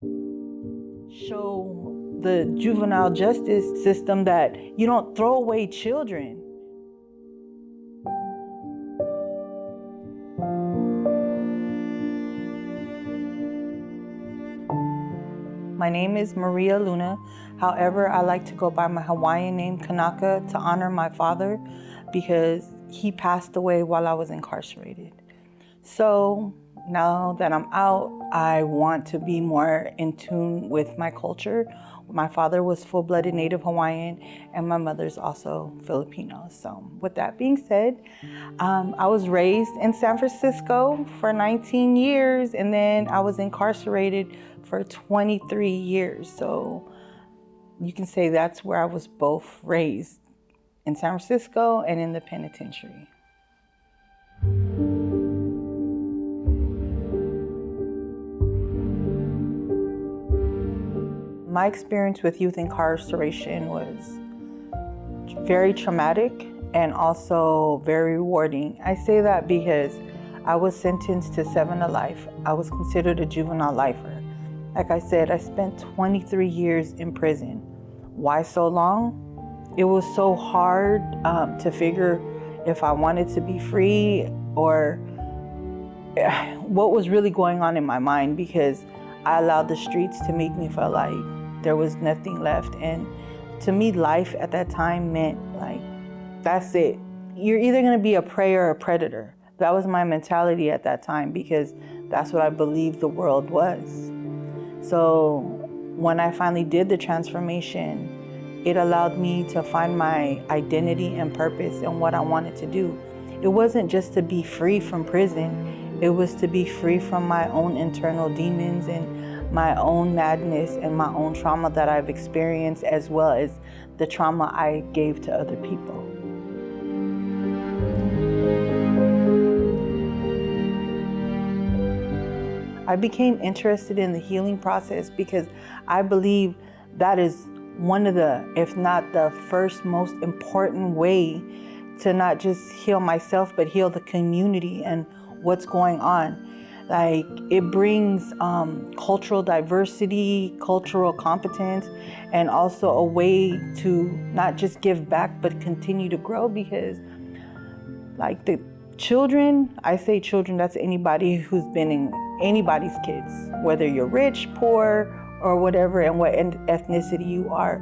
Show the juvenile justice system that you don't throw away children. My name is Maria Luna. However, I like to go by my Hawaiian name, Kanaka, to honor my father because he passed away while I was incarcerated. So now that I'm out, I want to be more in tune with my culture. My father was full-blooded Native Hawaiian and my mother's also Filipino. So with that being said, I was raised in San Francisco for 19 years and then I was incarcerated for 23 years. So you can say that's where I was both raised, in San Francisco and in the penitentiary. My experience with youth incarceration was very traumatic and also very rewarding. I say that because I was sentenced to 7 to life. I was considered a juvenile lifer. Like I said, I spent 23 years in prison. Why so long? It was so hard to figure if I wanted to be free or what was really going on in my mind, because I allowed the streets to make me feel like there was nothing left. And to me, life at that time meant like, that's it. You're either gonna be a prey or a predator. That was my mentality at that time because that's what I believed the world was. So when I finally did the transformation, it allowed me to find my identity and purpose and what I wanted to do. It wasn't just to be free from prison, it was to be free from my own internal demons and my own madness and my own trauma that I've experienced, as well as the trauma I gave to other people. I became interested in the healing process because I believe that is one of the, if not the first most important way to not just heal myself, but heal the community and what's going on. Like, it brings cultural diversity, cultural competence, and also a way to not just give back, but continue to grow, because like the children, I say children, that's anybody who's been in anybody's kids, whether you're rich, poor, or whatever, and what ethnicity you are.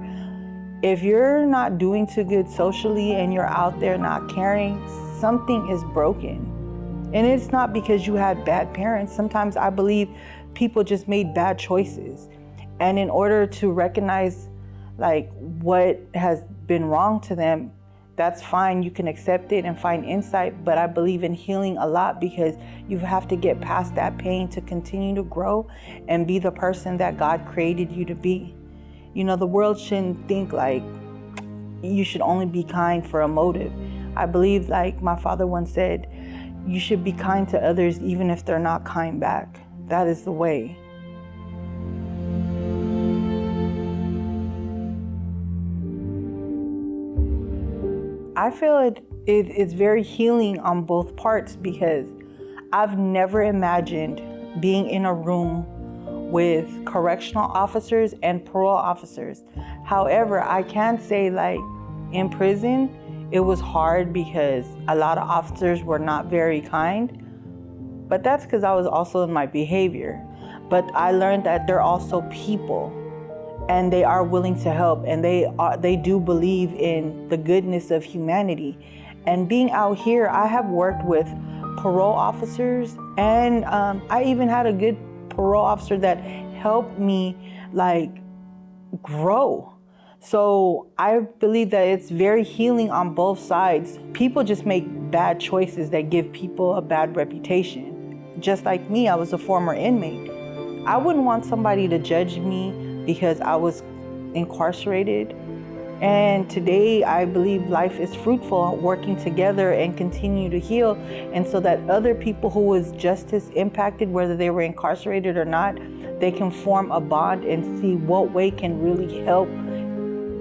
If you're not doing too good socially and you're out there not caring, something is broken. And it's not because you had bad parents. Sometimes I believe people just made bad choices. And in order to recognize like what has been wrong to them, that's fine. You can accept it and find insight. But I believe in healing a lot because you have to get past that pain to continue to grow and be the person that God created you to be. You know, the world shouldn't think like you should only be kind for a motive. I believe, like my father once said, you should be kind to others even if they're not kind back. That is the way. I feel it's very healing on both parts because I've never imagined being in a room with correctional officers and parole officers. However, I can say like in prison, it was hard because a lot of officers were not very kind, but that's because I was also in my behavior. But I learned that they're also people and they are willing to help, and they do believe in the goodness of humanity. And being out here, I have worked with parole officers, and I even had a good parole officer that helped me like grow. So I believe that it's very healing on both sides. People just make bad choices that give people a bad reputation. Just like me, I was a former inmate. I wouldn't want somebody to judge me because I was incarcerated. And today I believe life is fruitful, working together and continue to heal. And so that other people who was just as impacted, whether they were incarcerated or not, they can form a bond and see what way can really help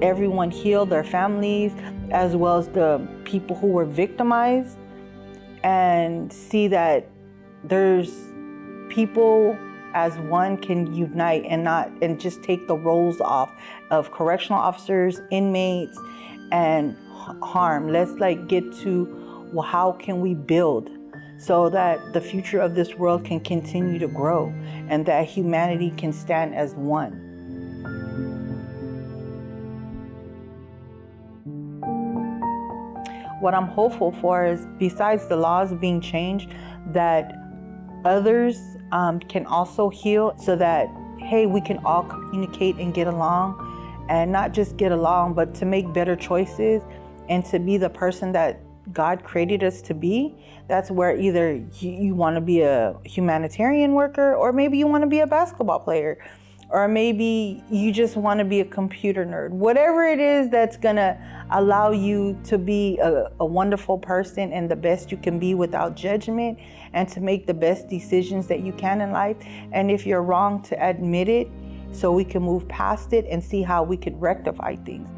everyone heal, their families, as well as the people who were victimized, and see that there's people as one can unite and just take the roles off of correctional officers, inmates, and harm. Let's get to, well, how can we build so that the future of this world can continue to grow and that humanity can stand as one. What I'm hopeful for is, besides the laws being changed, that others can also heal so that, hey, we can all communicate and get along, and not just get along, but to make better choices and to be the person that God created us to be. That's where either you want to be a humanitarian worker, or maybe you want to be a basketball player, or maybe you just want to be a computer nerd. Whatever it is that's going to allow you to be a wonderful person and the best you can be without judgment, and to make the best decisions that you can in life. And if you're wrong, to admit it so we can move past it and see how we could rectify things.